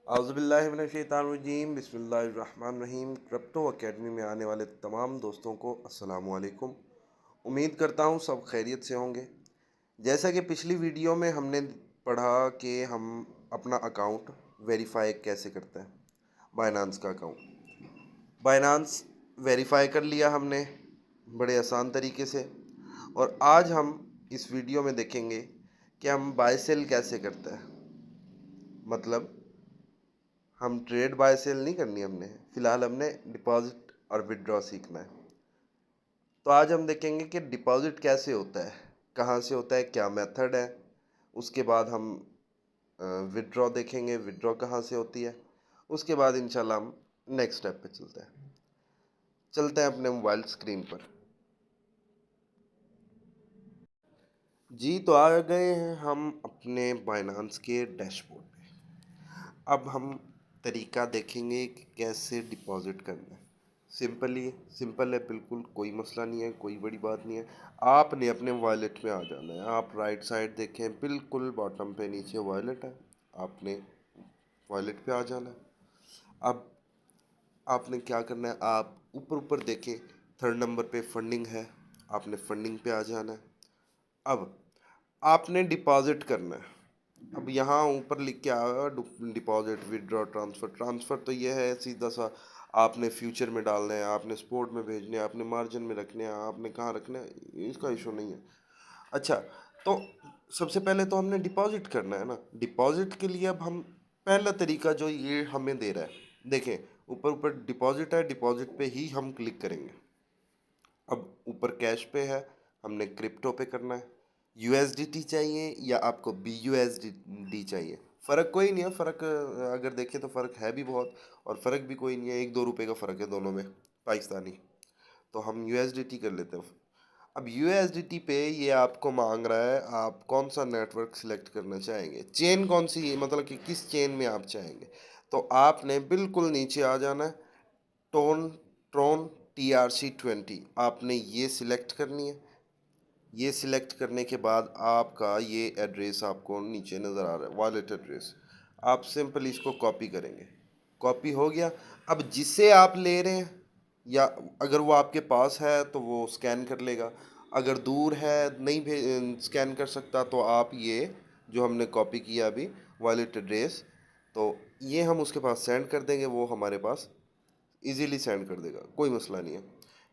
आउज़ुबिल्लाहिमिनश्शैतानिर्रजीम बिस्मिल्लाहिर्रहमानिर्रहीम। Crypto academy में आने वाले तमाम दोस्तों को अस्सलामु अलैकुम। उम्मीद करता हूँ सब खैरियत से होंगे। जैसा कि पिछली वीडियो में हमने पढ़ा कि हम अपना अकाउंट वेरीफाई कैसे करते हैं, बाइनांस का अकाउंट। बाइनांस वेरीफाई कर लिया हमने बड़े आसान तरीके से, और आज हम इस वीडियो में देखेंगे कि हम बाय सेल कैसे करते हैं। मतलब हम ट्रेड बाय सेल नहीं करनी हमने, फ़िलहाल हमने डिपॉज़िट और विड्रॉ सीखना है। तो आज हम देखेंगे कि डिपॉज़िट कैसे होता है, कहाँ से होता है, क्या मेथड है। उसके बाद हम विड्रॉ देखेंगे, विड्रॉ कहाँ से होती है। उसके बाद इंशाल्लाह हम नेक्स्ट स्टेप पे चलते हैं अपने मोबाइल स्क्रीन पर। जी, तो आ गए हैं हम अपने बाइनांस के डैशबोर्ड पे। अब हम तरीका देखेंगे कि कैसे डिपॉज़िट करना है। सिंपल है, बिल्कुल कोई मसला नहीं है, कोई बड़ी बात नहीं है। आपने अपने वॉलेट में आ जाना है। आप राइट साइड देखें, बिल्कुल बॉटम पे नीचे वॉलेट है, आपने वॉलेट पे आ जाना है। अब आपने क्या करना है, आप ऊपर ऊपर देखें, थर्ड नंबर पे फंडिंग है, आपने फंडिंग पे आ जाना है। अब आपने डिपॉज़िट करना है। अब यहाँ ऊपर लिख के आएगा डिपॉजिट, विड्रॉ, ट्रांसफ़र। ट्रांसफ़र तो ये है सीधा सा, आपने फ्यूचर में डालना है, आपने स्पोर्ट में भेजने हैं, आपने मार्जिन में रखने हैं, आपने कहाँ रखना है, इसका इशू नहीं है। अच्छा, तो सबसे पहले तो हमने डिपॉजिट करना है ना। डिपॉजिट के लिए अब हम पहला तरीका जो ये हमें दे रहा है, देखें ऊपर ऊपर डिपॉजिट है, डिपॉजिट पे ही हम क्लिक करेंगे। अब ऊपर कैश पे है, हमने क्रिप्टो पे करना है। यूएसडीटी चाहिए या आपको बीयूएसडी चाहिए, फ़र्क कोई नहीं है। फ़र्क अगर देखें तो फ़र्क है भी बहुत, और फ़र्क भी कोई नहीं है, 1-2 रुपए का फ़र्क है दोनों में पाकिस्तानी। तो हम यूएसडीटी कर लेते हैं। अब यूएसडीटी पे ये आपको मांग रहा है आप कौन सा नेटवर्क सिलेक्ट करना चाहेंगे, चेन कौन सी है, मतलब कि किस चेन में आप चाहेंगे। तो आपने बिल्कुल नीचे आ जाना है, टोन ट्रोन TRC20 आपने ये सिलेक्ट करनी है। ये सिलेक्ट करने के बाद आपका ये एड्रेस आपको नीचे नज़र आ रहा है, वॉलेट एड्रेस। आप सिंपल इसको कॉपी करेंगे, कॉपी हो गया। अब जिससे आप ले रहे हैं, या अगर वो आपके पास है तो वो स्कैन कर लेगा, अगर दूर है नहीं स्कैन कर सकता, तो आप ये जो हमने कॉपी किया अभी वॉलेट एड्रेस, तो ये हम उसके पास सेंड कर देंगे, वो हमारे पास इजीली सेंड कर देगा, कोई मसला नहीं है।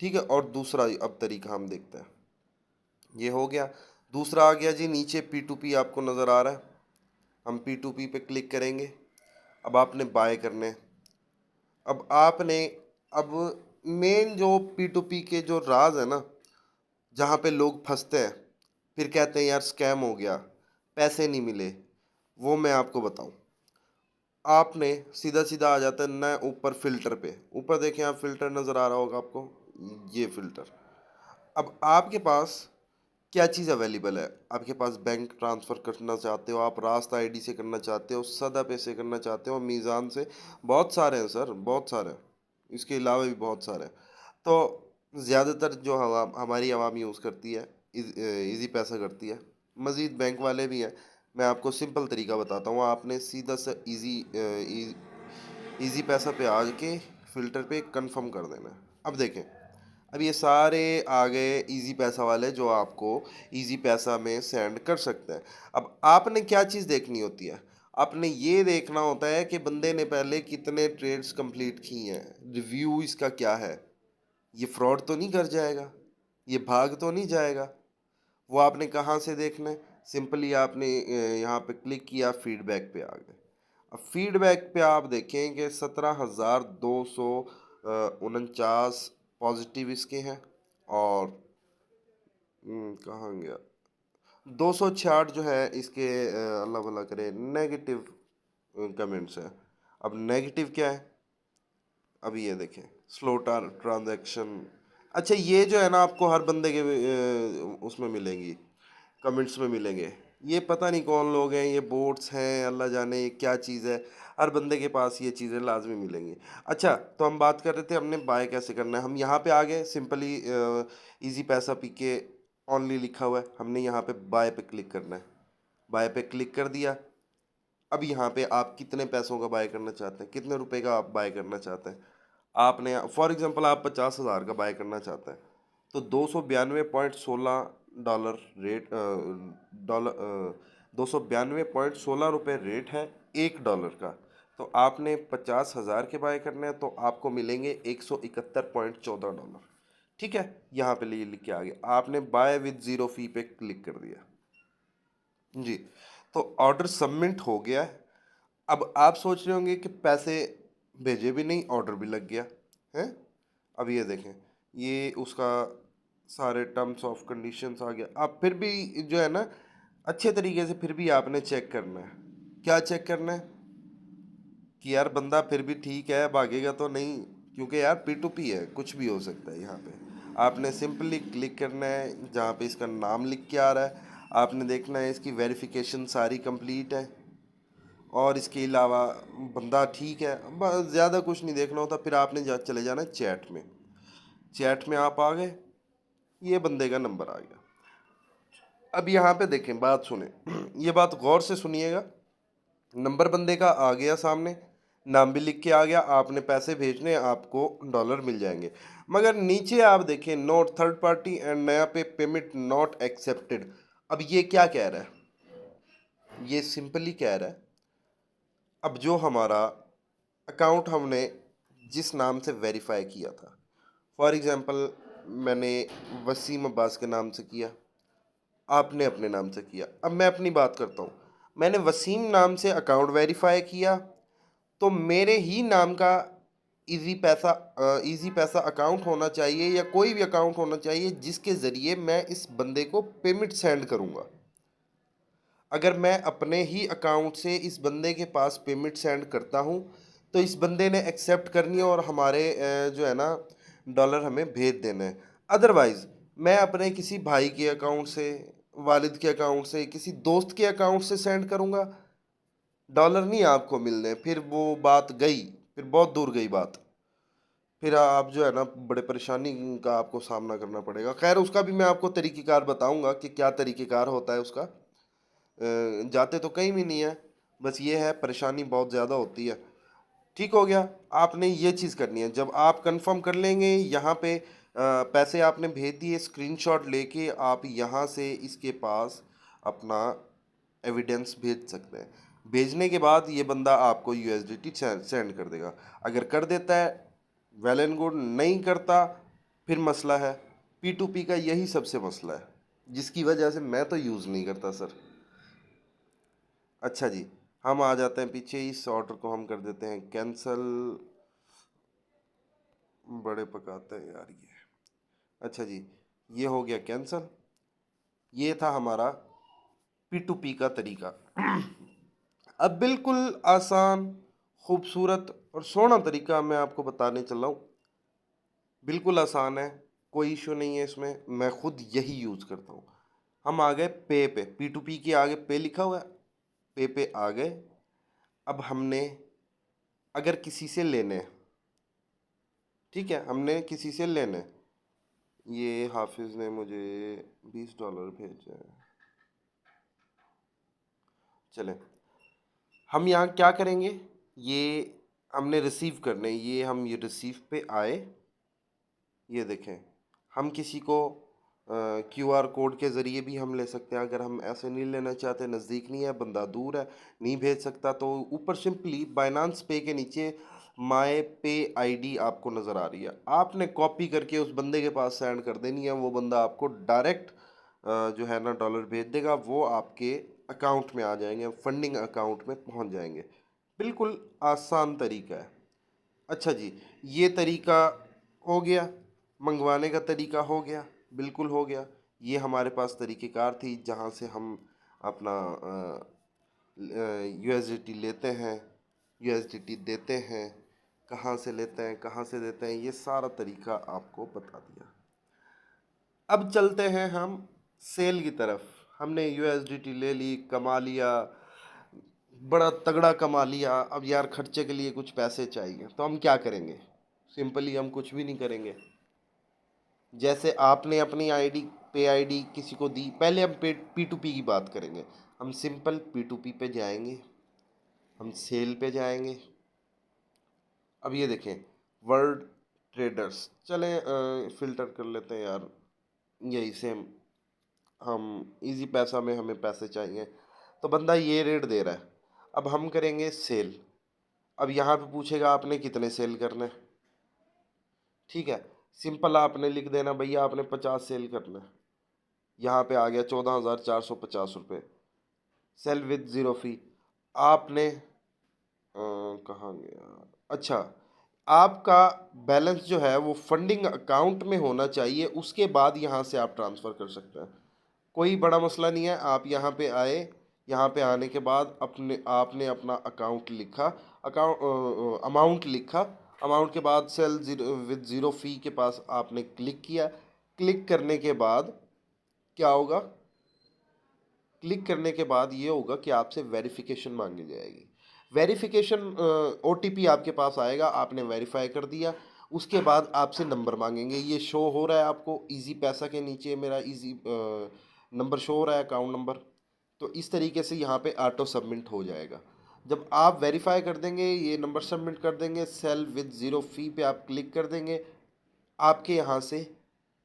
ठीक है, और दूसरा अब तरीका हम देखते हैं। ये हो गया। दूसरा आ गया जी, नीचे P2P आपको नज़र आ रहा है, हम P2P पे क्लिक करेंगे। अब आपने बाय करने हैं। अब आपने अब मेन जो P2P के जो राज है ना, जहाँ पे लोग फंसते हैं, फिर कहते हैं यार स्कैम हो गया, पैसे नहीं मिले, वो मैं आपको बताऊं। आपने सीधा सीधा आ जाता है ना ऊपर फ़िल्टर पे, ऊपर देखें आप, फ़िल्टर नज़र आ रहा होगा आपको, ये फ़िल्टर। अब आपके पास क्या चीज़ अवेलेबल है, आपके पास बैंक ट्रांसफ़र करना चाहते हो, आप रास्ता आईडी से करना चाहते हो, सदा पे से करना चाहते हो, मीज़ान से, बहुत सारे हैं सर, बहुत सारे हैं। इसके अलावा भी बहुत सारे हैं। तो ज़्यादातर जो हमारी आवाम यूज़ करती है, इजी पैसा करती है। मज़ीद बैंक वाले भी हैं। मैं आपको सिंपल तरीका बताता हूँ। आपने सीधा सा इजी पैसा पे आके फ़िल्टर पे कंफर्म कर देना है। अब देखें, अब ये सारे आ गए इजी पैसा वाले जो आपको इजी पैसा में सेंड कर सकते हैं। अब आपने क्या चीज़ देखनी होती है, आपने ये देखना होता है कि बंदे ने पहले कितने ट्रेड्स कंप्लीट की हैं, रिव्यू इसका क्या है, ये फ्रॉड तो नहीं कर जाएगा, ये भाग तो नहीं जाएगा। वो आपने कहाँ से देखना है, सिंपली आपने यहाँ पे क्लिक किया, फीडबैक पे आ गए। अब फीडबैक पे आप देखें कि 17,249 पॉजिटिव इसके हैं, और कहाँ गया, 266 जो है इसके अल्लाह भला करे नेगेटिव कमेंट्स हैं। अब नेगेटिव क्या है, अब ये देखें, स्लो ट्रांजैक्शन। अच्छा, ये जो है ना आपको हर बंदे के उसमें मिलेंगी, कमेंट्स में मिलेंगे। ये पता नहीं कौन लोग हैं, ये बोट्स हैं, अल्लाह जाने ये क्या चीज़ है। हर बंदे के पास ये चीज़ें लाजमी मिलेंगी। अच्छा, तो हम बात कर रहे थे हमने बाय कैसे करना है। हम यहाँ पे आ गए, सिंपली इजी पैसा पी के ऑनली लिखा हुआ है, हमने यहाँ पे बाय पे क्लिक करना है। बाय पे क्लिक कर दिया। अब यहाँ पे आप कितने पैसों का बाय करना चाहते हैं, कितने रुपए का आप बाय करना चाहते हैं। आपने फॉर एग्जांपल आप 50,000 का बाय करना चाहते हैं, तो 292.16 रेट डॉलर 292.16 रुपये रेट है $1 का। तो आपने 50,000 के बाय करने हैं तो आपको मिलेंगे $171.14। ठीक है, यहाँ पे लिख के आ गया, आपने बाय विद ज़ीरो फी पे क्लिक कर दिया जी। तो ऑर्डर सबमिट हो गया है। अब आप सोच रहे होंगे कि पैसे भेजे भी नहीं, ऑर्डर भी लग गया है। अब ये देखें, ये उसका सारे टर्म्स ऑफ कंडीशंस आ गया। अब फिर भी जो है ना, अच्छे तरीके से फिर भी आपने चेक करना है। क्या चेक करना है कि यार बंदा फिर भी ठीक है, भागेगा तो नहीं, क्योंकि यार P2P है, कुछ भी हो सकता है। यहाँ पे आपने सिंपली क्लिक करना है जहाँ पे इसका नाम लिख के आ रहा है। आपने देखना है इसकी वेरिफिकेशन सारी कंप्लीट है, और इसके अलावा बंदा ठीक है, बस ज़्यादा कुछ नहीं देखना होता। फिर आपने चले जाना है चैट में। चैट में आप आ गए, ये बंदे का नंबर आ गया। अब यहाँ पे देखें, बात सुने ये बात गौर से सुनिएगा। नंबर बंदे का आ गया सामने, नाम भी लिख के आ गया, आपने पैसे भेजने, आपको डॉलर मिल जाएंगे। मगर नीचे आप देखें, नोट थर्ड पार्टी एंड नया पे पेमेंट नॉट एक्सेप्टेड। अब ये क्या कह रहा है, ये सिंपली कह रहा है, अब जो हमारा अकाउंट हमने जिस नाम से वेरीफाई किया था, फॉर एग्ज़ाम्पल मैंने वसीम अब्बास के नाम से किया, आपने अपने नाम से किया। अब मैं अपनी बात करता हूँ, मैंने वसीम नाम से अकाउंट वेरीफाई किया, तो मेरे ही नाम का इजी पैसा अकाउंट होना चाहिए, या कोई भी अकाउंट होना चाहिए जिसके ज़रिए मैं इस बंदे को पेमेंट सेंड करूँगा। अगर मैं अपने ही अकाउंट से इस बंदे के पास पेमेंट सेंड करता हूँ, तो इस बंदे ने एक्सेप्ट करनी है और हमारे जो है ना डॉलर हमें भेज देना है। अदरवाइज़ मैं अपने किसी भाई के अकाउंट से, वालिद के अकाउंट से, किसी दोस्त के अकाउंट से सेंड करूँगा, डॉलर नहीं आपको मिलने। फिर वो बात गई, फिर बहुत दूर गई बात। फिर आप जो है ना बड़े परेशानी का आपको सामना करना पड़ेगा। खैर, उसका भी मैं आपको तरीक़ेकार बताऊंगा कि क्या तरीक़ेकार होता है उसका। जाते तो कहीं भी नहीं है, बस ये है परेशानी बहुत ज़्यादा होती है। ठीक हो गया, आपने ये चीज़ करनी है। जब आप कंफर्म कर लेंगे, यहाँ पे पैसे आपने भेज दिए, स्क्रीनशॉट लेके आप यहाँ से इसके पास अपना एविडेंस भेज सकते हैं। भेजने के बाद ये बंदा आपको USDT सेंड कर देगा। अगर कर देता है वेल एंड गुड, नहीं करता फिर मसला है। P2P का यही सबसे मसला है, जिसकी वजह से मैं तो यूज़ नहीं करता सर। अच्छा जी, हम आ जाते हैं पीछे, इस ऑर्डर को हम कर देते हैं कैंसल। बड़े पकाते हैं यार ये। अच्छा जी, ये हो गया कैंसल। ये था हमारा P2P का तरीका। अब बिल्कुल आसान, खूबसूरत और सोहना तरीका मैं आपको बताने चला हूँ। बिल्कुल आसान है, कोई इशू नहीं है इसमें, मैं खुद यही यूज़ करता हूँ। हम आ गए पे P2P के आगे पे लिखा हुआ है, पे आ गए। अब हमने अगर किसी से लेने, ठीक है, हमने किसी से लेने, ये हाफिज़ ने मुझे $20 भेजे हैं। चलें, हम यहाँ क्या करेंगे, ये हमने रिसीव करने, ये रिसीव पे आए। ये देखें, हम किसी को QR कोड के ज़रिए भी हम ले सकते हैं। अगर हम ऐसे नहीं लेना चाहते, नज़दीक नहीं है, बंदा दूर है, नहीं भेज सकता, तो ऊपर सिंपली बाइनांस पे के नीचे माय पे ID आपको नज़र आ रही है, आपने कॉपी करके उस बंदे के पास सेंड कर देनी है। वो बंदा आपको डायरेक्ट जो है ना डॉलर भेज देगा, वो आपके अकाउंट में आ जाएंगे, फंडिंग अकाउंट में पहुंच जाएंगे। बिल्कुल आसान तरीका है। अच्छा जी, ये तरीका हो गया, मंगवाने का तरीका हो गया, बिल्कुल हो गया। ये हमारे पास तरीक़ेकार थी जहाँ से हम अपना USDT लेते हैं, USDT देते हैं, कहाँ से लेते हैं, कहाँ से देते हैं, ये सारा तरीका आपको बता दिया। अब चलते हैं हम सेल की तरफ। हमने USDT ले ली, कमा लिया, बड़ा तगड़ा कमा लिया। अब यार खर्चे के लिए कुछ पैसे चाहिए, तो हम क्या करेंगे? सिंपली हम कुछ भी नहीं करेंगे। जैसे आपने अपनी पे ID किसी को दी, पहले हम P2P की बात करेंगे। हम सिंपल P2P पे जाएंगे, हम सेल पे जाएंगे। अब ये देखें, वर्ल्ड ट्रेडर्स, चलें फ़िल्टर कर लेते हैं यार, यही सेम, हम इजी पैसा में हमें पैसे चाहिए, तो बंदा ये रेट दे रहा है। अब हम करेंगे सेल। अब यहाँ पे पूछेगा आपने कितने सेल करने हैं, ठीक है। सिंपल आपने लिख देना भैया आपने 50 सेल करना है। यहाँ पे आ गया 14,450 रुपये, सेल विद ज़ीरो फी। आपने कहाँ गया, अच्छा, आपका बैलेंस जो है वो फंडिंग अकाउंट में होना चाहिए, उसके बाद यहाँ से आप ट्रांसफ़र कर सकते हैं। कोई बड़ा मसला नहीं है। आप यहाँ पे आए, यहाँ पे आने के बाद अपने आपने अपना अकाउंट लिखा, अमाउंट लिखा, अमाउंट के बाद सेल जीरो विद ज़ीरो फी के पास आपने क्लिक किया। क्लिक करने के बाद क्या होगा, क्लिक करने के बाद ये होगा कि आपसे वेरिफिकेशन मांगी जाएगी। वेरिफिकेशन ओटीपी आपके पास आएगा, आपने वेरीफाई कर दिया, उसके बाद आपसे नंबर मांगेंगे। ये शो हो रहा है आपको इजी पैसा के नीचे, मेरा इजी नंबर शो हो रहा है, अकाउंट नंबर। तो इस तरीके से यहाँ पे ऑटो सबमिट हो जाएगा। जब आप वेरीफाई कर देंगे, ये नंबर सबमिट कर देंगे, सेल विद ज़ीरो फी पे आप क्लिक कर देंगे, आपके यहाँ से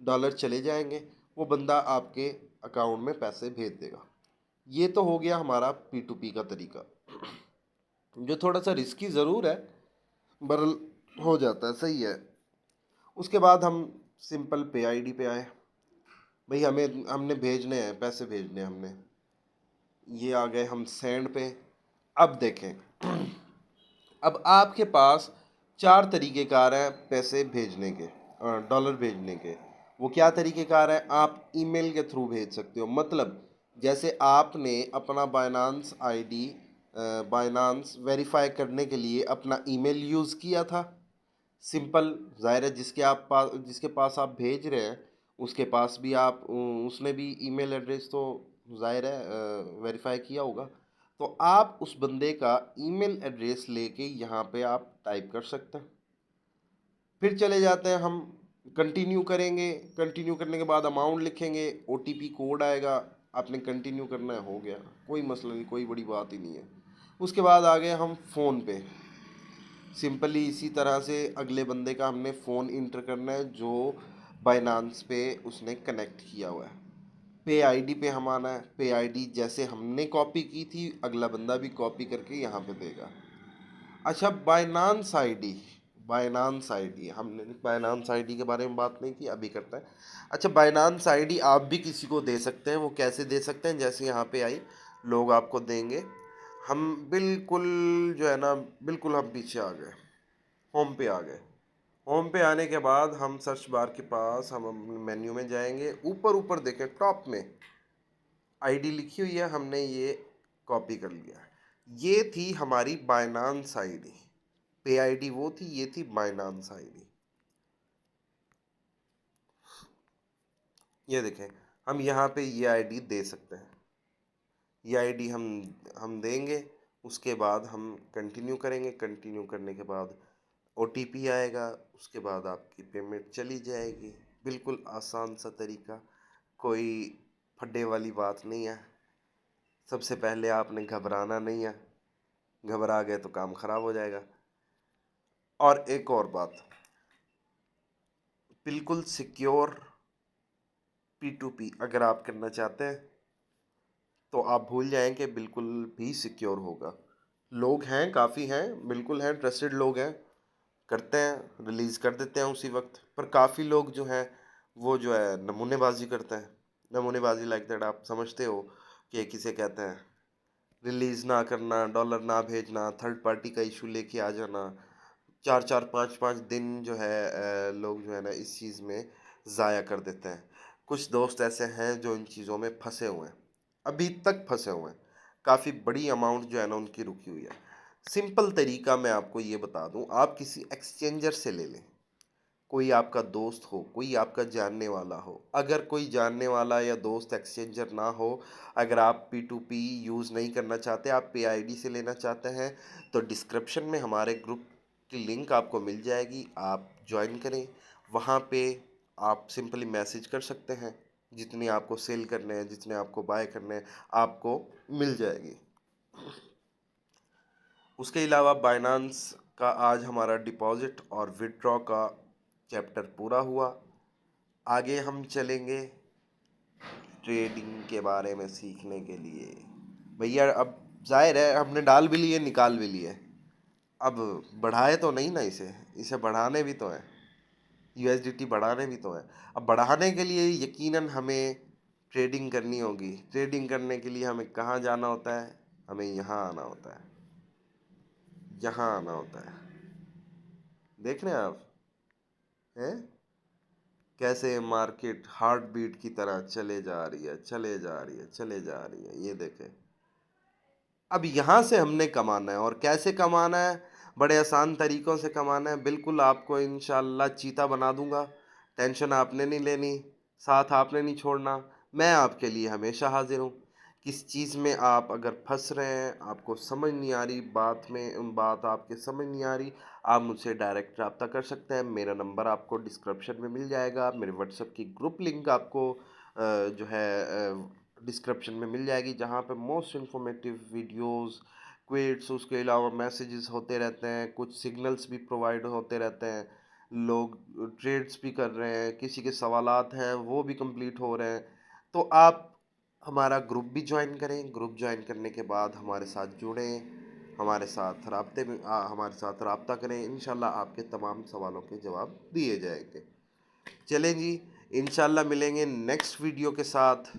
डॉलर चले जाएंगे, वो बंदा आपके अकाउंट में पैसे भेज देगा। ये तो हो गया हमारा पी टू पी का तरीका, जो थोड़ा सा रिस्की ज़रूर है, बरल हो जाता है, सही है। उसके बाद हम सिंपल पे आईडी पे आए। भाई हमें हमने भेजने हैं, पैसे भेजने हैं हमने, ये आ गए हम सेंड पे। अब देखें, अब आपके पास चार तरीक़ेकार हैं पैसे भेजने के, डॉलर भेजने के। वो क्या तरीक़ेकार हैं, आप ईमेल के थ्रू भेज सकते हो। मतलब जैसे आपने अपना बाइनांस आईडी, बाइनांस वेरीफाई करने के लिए अपना ईमेल यूज़ किया था, सिंपल, ज़ाहिर है जिसके पास आप भेज रहे हैं उसके पास भी आप उसने भी ईमेल एड्रेस तो ज़ाहिर है वेरीफाई किया होगा। तो आप उस बंदे का ईमेल एड्रेस लेके यहाँ पे आप टाइप कर सकते हैं। फिर चले जाते हैं हम, कंटिन्यू करेंगे। कंटिन्यू करने के बाद अमाउंट लिखेंगे, ओटीपी कोड आएगा, आपने कंटिन्यू करना है, हो गया, कोई मसला नहीं, कोई बड़ी बात ही नहीं है। उसके बाद आ गए हम फ़ोन पे। सिंपली इसी तरह से अगले बंदे का हमने फ़ोन इंटर करना है जो बाइनांस पे उसने कनेक्ट किया हुआ है। पे आईडी पे हम आना है। पे आईडी जैसे हमने कॉपी की थी, अगला बंदा भी कॉपी करके यहाँ पे देगा। अच्छा, बाइनांस आईडी, बाइनांस आईडी हमने बाइनांस आईडी के बारे में बात नहीं की, अभी करते हैं। अच्छा, बाइनांस आईडी आप भी किसी को दे सकते हैं। वो कैसे दे सकते हैं, जैसे यहाँ पे आई लोग आपको देंगे, हम बिल्कुल जो है ना, बिल्कुल हम पीछे आ गए, होम पे आ गए। होम पे आने के बाद हम सर्च बार के पास हम मेन्यू में जाएंगे, ऊपर ऊपर देखें टॉप में आईडी लिखी हुई है, हमने ये कॉपी कर लिया। ये थी हमारी बाइनांस आईडी। पे आईडी वो थी, ये थी बाइनांस आईडी। ये देखें, हम यहाँ पे ये आईडी दे सकते हैं। ये आईडी हम देंगे, उसके बाद हम कंटिन्यू करेंगे। कंटिन्यू करने के बाद ओटीपी आएगा, उसके बाद आपकी पेमेंट चली जाएगी। बिल्कुल आसान सा तरीका, कोई फड्डे वाली बात नहीं है। सबसे पहले आपने घबराना नहीं है, घबरा गए तो काम ख़राब हो जाएगा। और एक और बात, बिल्कुल सिक्योर पी टू पी अगर आप करना चाहते हैं तो आप भूल जाएं कि बिल्कुल भी सिक्योर होगा। लोग हैं, काफ़ी हैं, बिल्कुल हैं, ट्रस्टेड लोग हैं, करते हैं, रिलीज़ कर देते हैं उसी वक्त। पर काफ़ी लोग जो हैं वो जो है नमूनेबाजी करते हैं। नमूनेबाजी लाइक दैट, आप समझते हो कि किसे कहते हैं, रिलीज़ ना करना, डॉलर ना भेजना, थर्ड पार्टी का इशू लेके आ जाना, 4-4 5-5 दिन जो है लोग जो है ना इस चीज़ में ज़ाया कर देते हैं। कुछ दोस्त ऐसे हैं जो इन चीज़ों में फंसे हुए हैं, अभी तक फंसे हुए हैं। काफ़ी बड़ी अमाउंट जो है ना उनकी रुकी हुई है। सिंपल तरीका मैं आपको ये बता दूं, आप किसी एक्सचेंजर से ले लें। कोई आपका दोस्त हो, कोई आपका जानने वाला हो। अगर कोई जानने वाला या दोस्त एक्सचेंजर ना हो, अगर आप पी टू पी यूज़ नहीं करना चाहते, आप पे आईडी से लेना चाहते हैं, तो डिस्क्रिप्शन में हमारे ग्रुप की लिंक आपको मिल जाएगी, आप ज्वाइन करें। वहाँ पे आप सिंपली मैसेज कर सकते हैं, जितनी आपको सेल करने हैं, जितने आपको बाय करने हैं, आपको मिल जाएगी। उसके अलावा बाइनांस का आज हमारा डिपॉजिट और विड्रॉ का चैप्टर पूरा हुआ। आगे हम चलेंगे ट्रेडिंग के बारे में सीखने के लिए। भैया अब जाहिर है हमने डाल भी लिए निकाल भी लिए, अब बढ़ाए तो नहीं ना, इसे बढ़ाने भी तो है, यूएसडीटी बढ़ाने भी तो है। अब बढ़ाने के लिए यकीनन हमें ट्रेडिंग करनी होगी। ट्रेडिंग करने के लिए हमें कहाँ जाना होता है? हमें यहाँ आना होता है, यहाँ आना होता है। देख रहे हैं आप हैं कैसे मार्केट हार्ट बीट की तरह चले जा रही है, चले जा रही है, चले जा रही है, ये देखें। अब यहाँ से हमने कमाना है, और कैसे कमाना है? बड़े आसान तरीक़ों से कमाना है। बिल्कुल आपको इंशाल्लाह चीता बना दूंगा, टेंशन आपने नहीं लेनी, साथ आपने नहीं छोड़ना। मैं आपके लिए हमेशा हाजिर हूँ। किस चीज़ में आप अगर फंस रहे हैं, आपको समझ नहीं आ रही, बात आपके समझ नहीं आ रही, आप मुझसे डायरेक्ट रब्ता कर सकते हैं। मेरा नंबर आपको डिस्क्रिप्शन में मिल जाएगा। मेरे व्हाट्सएप की ग्रुप लिंक आपको जो है डिस्क्रिप्शन में मिल जाएगी, जहाँ पे मोस्ट इन्फॉर्मेटिव वीडियोस, क्विट्स, उसके अलावा मैसेजेस होते रहते हैं, कुछ सिग्नल्स भी प्रोवाइड होते रहते हैं, लोग ट्रेड्स भी कर रहे हैं, किसी के सवालात हैं वो भी कंप्लीट हो रहे हैं। तो आप हमारा ग्रुप भी ज्वाइन करें। ग्रुप ज्वाइन करने के बाद हमारे साथ जुड़ें, हमारे साथ राब्ता करें। इंशाल्लाह आपके तमाम सवालों के जवाब दिए जाएंगे। चलें जी, इंशाल्लाह मिलेंगे नेक्स्ट वीडियो के साथ,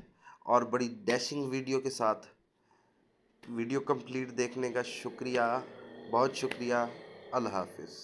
और बड़ी डैशिंग वीडियो के साथ। वीडियो कंप्लीट देखने का शुक्रिया, बहुत शुक्रिया। अल्लाह हाफिज़।